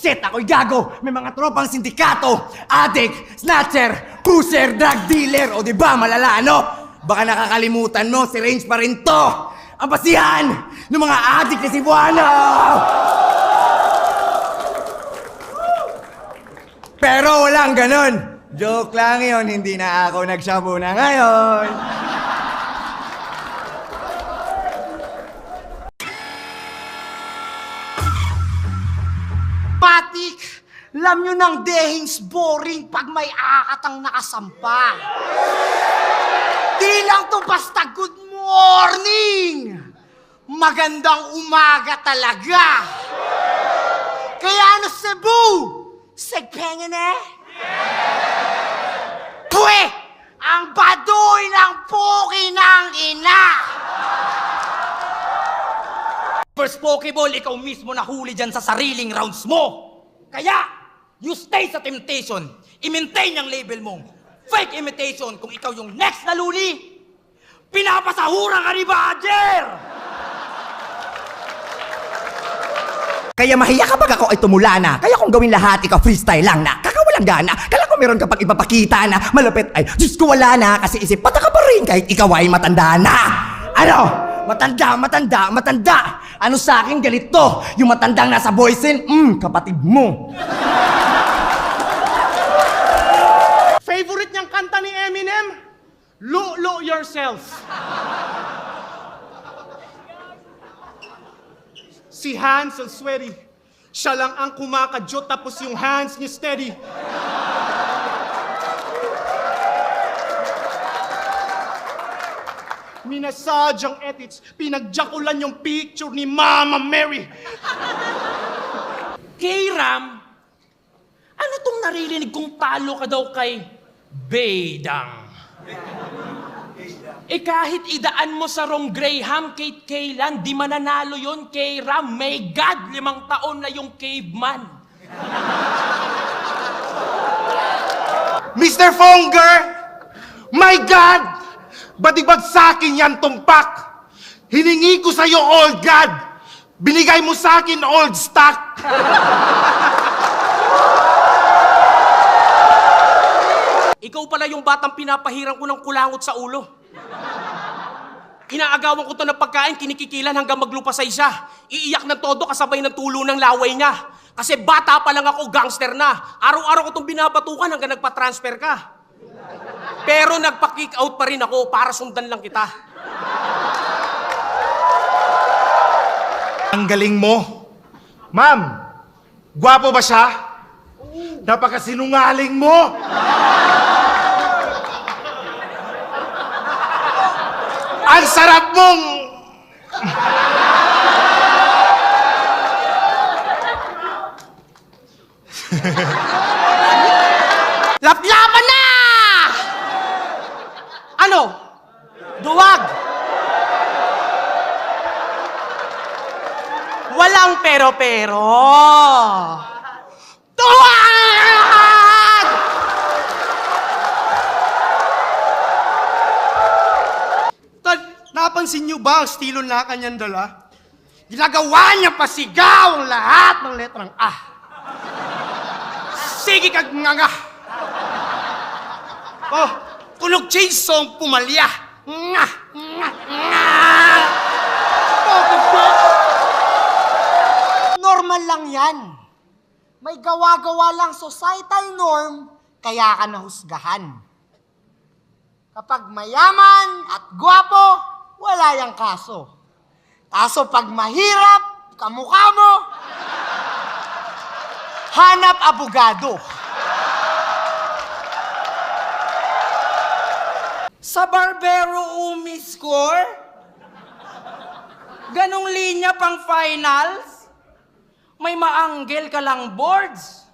Shit, ako'y gago! May mga tropang sindikato, addict, snatcher, pusher, drug dealer, o diba malala, ano? Baka nakakalimutan mo, si Range pa rin to! Ang basihan ng mga addict na Cebuano! Pero walang ganun! Joke lang yun, hindi na ako nagshabu na ngayon! Matik, alam nyo ng dehings boring pag may akatang nakasampa. Di lang to basta good morning. Magandang umaga talaga. Kaya ano Cebu? Segpengen eh? Pwe! Ang baduy ng puki ng ina! First Pokeball, ikaw mismo nahuli dyan sa sariling rounds mo. Kaya, you stay sa temptation. I-maintain yung label mo. Fake imitation kung ikaw yung next na luli. Pinapasahura ka ni Badger! Kaya mahiya kapag ako ay tumula na. Kaya kung gawin lahat, ikaw freestyle lang na. Kakawalang gana. Kala ko meron kapag ipapakita na. Malupit ay, Diyos ko wala na. Kasi isip, pata ka pa rin kahit ikaw ay matanda na. Ano? Matanda. Ano sa akin galito? Yung matandang nasa boysen, kapatid mo. Favorite niyang kanta ni Eminem? Lo Yourself. Si Hans ang sweaty. Siya lang ang kumakadyot tapos yung hands niya steady. Minasage ang edits, pinagjakulan yung picture ni Mama Mary. K-Ram, ano tong naririnig kong talo ka daw kay Bedang? Kahit idaan mo sa Rong Graham, Kate Kaylan, di mananalo yon K-Ram. May God, 5 taon na yung caveman. Mr. Fonger, my God! Batibag sa akin yan tumpak. Hiningi ko sa'yo, old God. Binigay mo sa akin, old stock. Ikaw pala yung batang pinapahirang ko ng kulangot sa ulo. Inaagawan ko to ng pagkain, kinikikilan hanggang maglupasay siya. Iiyak ng todo kasabay ng tulo ng laway niya. Kasi bata pa lang ako, gangster na. Araw-araw ko itong binabatukan hanggang nagpa-transfer ka. Pero nagpa-kick out pa rin ako para sundan lang kita. Ang galing mo. Ma'am, gwapo ba siya? Napakasinungaling mo. Ang sarap mong... Laplapan na! Ano? Duwag! Walang pero-pero! Duwag! Napansin niyo ba ang estilo na kanyang dala? Ginagawa niya pasigaw ang lahat ng letrang A. Sige kag nga. Oh, tunog chainsaw pumalya. Nga. Normal lang yan. May gawa-gawa lang societal norm, kaya ka nahusgahan. Kapag mayaman at gwapo, wala yang kaso. Kaso pag mahirap, kamukha mo, hanap abogado. Sa Barbero Umi-score? Ganong linya pang finals? May maanggel ka lang boards?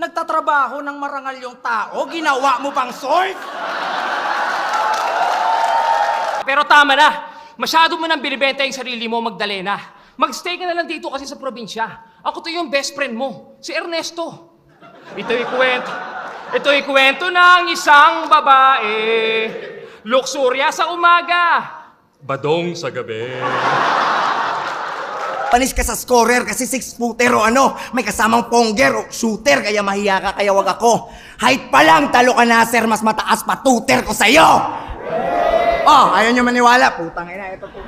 Nagtatrabaho ng marangal yung tao, ginawa mo pang source? Pero tama na. Masyado mo nang binibenta yung sarili mo, Magdalena. Mag-stay ka na lang dito kasi sa probinsya. Ako to yung best friend mo, si Ernesto. Ito'y kwento ng isang babae. Luksurya sa umaga, badong sa gabi. Panis ka sa scorer kasi 6-footer o ano. May kasamang ponger o shooter kaya mahiya ka kaya wag ako. Height pa lang talo ka na sir, mas mataas pa tutor ko sa'yo. Oh, ayaw nyo maniwala. Putang ina, ito po.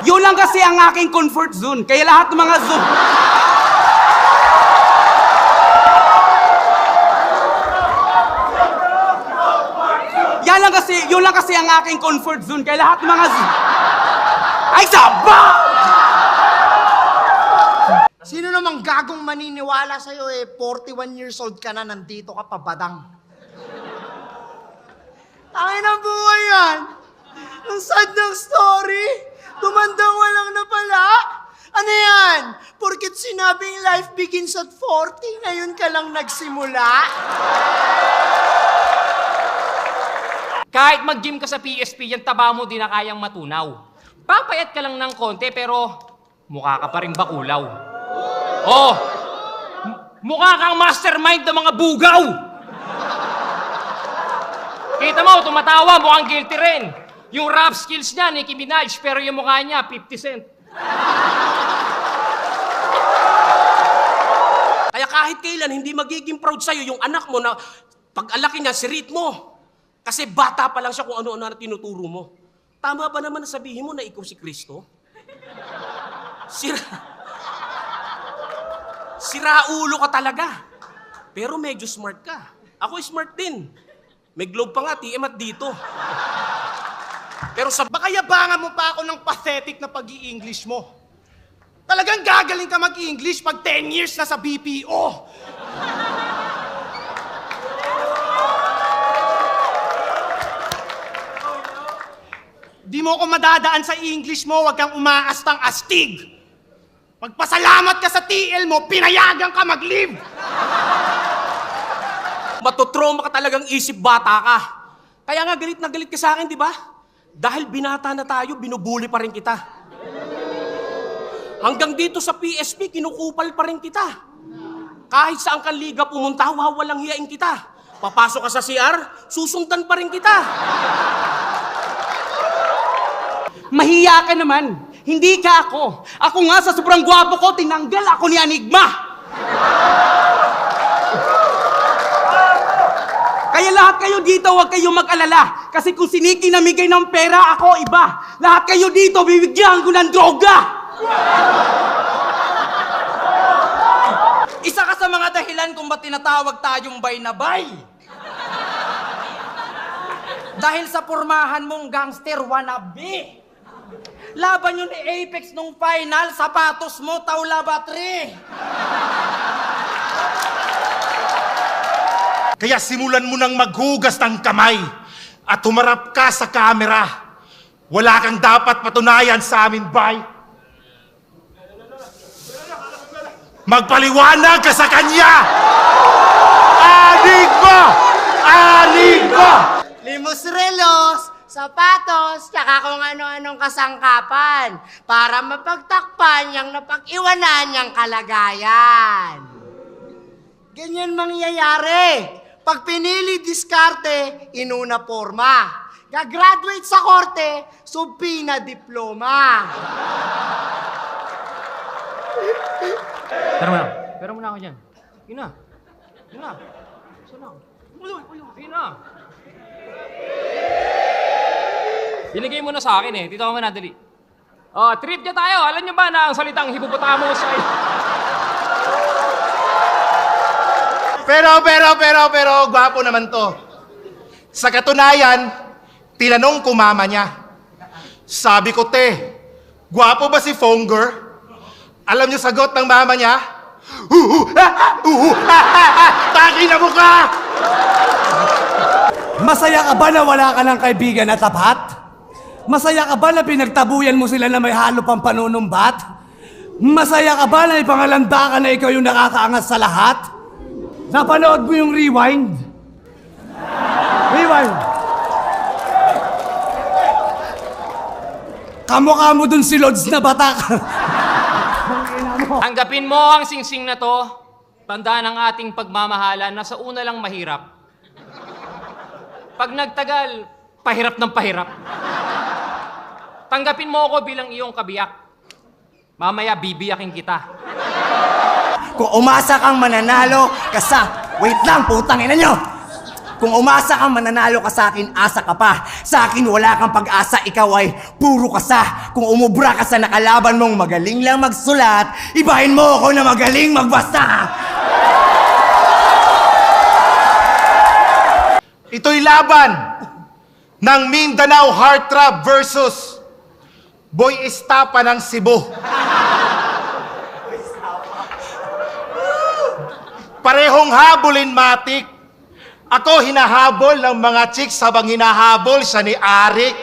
Yun lang kasi ang aking comfort zone. Kaya lahat ng mga zone... Yun lang kasi ang aking comfort zone. Kaya lahat ng mga zone... Ay, saba! Sino namang gagong maniniwala sa'yo 41 years old ka na, nandito ka pa, badang. Tangin ang buhay yan. Ang sad ng story. Tumandang walang napala. Ano yan? Porket sinabing life begins at 40, ngayon ka lang nagsimula? Kahit mag-gym ka sa PSP, yung taba mo di na kayang matunaw. Papayat ka lang ng konti pero mukha ka pa rin bakulaw. Oh, mukha kang mastermind ng mga bugaw. Kita mo, tumatawa, mukhang guilty rin. Yung rap skills niya, Nicki Minaj, pero yung mukha niya, 50 Cent. Kaya kahit kailan, hindi magiging proud sa'yo yung anak mo na pag-alaki niya, si mo. Kasi bata pa lang siya kung ano-ano na tinuturo mo. Tama ba naman na sabihin mo na ikaw si Kristo? Sira ulo ka talaga. Pero medyo smart ka. Ako smart din. May globe pa nga, TM at dito. Pero sa... Baka yabangan mo pa ako ng pathetic na pag-i-English mo. Talagang gagaling ka mag-English pag 10 years na sa BPO. Di mo ako madadaan sa English mo, wag kang umaastang astig. Magpasalamat ka sa TL mo, pinayagan ka mag-leave. Matotrauma ka talagang isip bata ka. Kaya nga galit na galit ka sa akin, di ba? Dahil binata na tayo, binubuli pa rin kita. Hanggang dito sa PSP, kinukupal pa rin kita. Kahit saan kang liga pumunta, walang hiyain kita. Papasok ka sa CR, susundan pa rin kita. Mahiya ka naman. Hindi ka ako. Ako nga sa sobrang gwapo ko, tinanggal ako ni Enigma. Kaya lahat kayo dito, huwag kayong mag-alala. Kasi kung siniki namigay ng pera, ako iba. Lahat kayo dito, bibigyan ko ng droga. Isa ka sa mga dahilan kung ba't tinatawag tayong bay na bay. Dahil sa pormahan mong gangster wannabe. Laban yun ni Apex nung final, sapatos mo, tawla battery. Kaya simulan mo nang maghugas ng kamay at humarap ka sa kamera. Wala kang dapat patunayan sa amin, bay. Magpaliwanag ka sa kanya! Enigma! Enigma! Limos relos, sapatos, tsaka kung ano-anong kasangkapan para mapagtakpan yung napag-iwanan niyang kalagayan. Ganyan mangyayari. Pag pinili diskarte, inuna forma. Gagraduate sa korte, subpina diploma. Pero muna ako dyan. Yun na. Saan na? Yun na. Binigay mo na sa akin Dito ako nga dali. Oh, trivia tayo. Alam niyo ba na ang salitang hippopotamus ay... Pero, gwapo naman to. Sa katunayan, tinanong ko mama niya. Sabi ko, te, gwapo ba si Fonger? Alam niyo sagot ng mama niya? Taki na mukha! Masaya ka ba na wala ka ng kaibigan na tapat? Masaya ka ba na pinagtabuyan mo sila na may halo pang panunumbat? Masaya ka ba na ipangalanda ka na ikaw yung nakakaangas sa lahat? Napanood mo yung Rewind? Rewind! Kamukha mo dun si Lods na batak. Tanggapin mo ang singsing na to tandaan ang ating pagmamahalan na sa una lang mahirap. Pag nagtagal, pahirap ng pahirap. Tanggapin mo ako bilang iyong kabiyak. Mamaya bibiyakin kita. Kung umasa kang mananalo ka sa... Wait lang, putang ina nyo! Kung umasa kang mananalo ka sa akin, asa ka pa. Sa akin, wala kang pag-asa, ikaw ay puro kasa. Kung umubra ka sa nakalaban mong magaling lang magsulat, ibahin mo ako na magaling magbasa! Ito'y laban ng Mindanao Heartthrob versus Boy Estapa ng Cebu. Parehong habulin matik. Ako hinahabol ng mga chicks habang hinahabol siya ni Arik.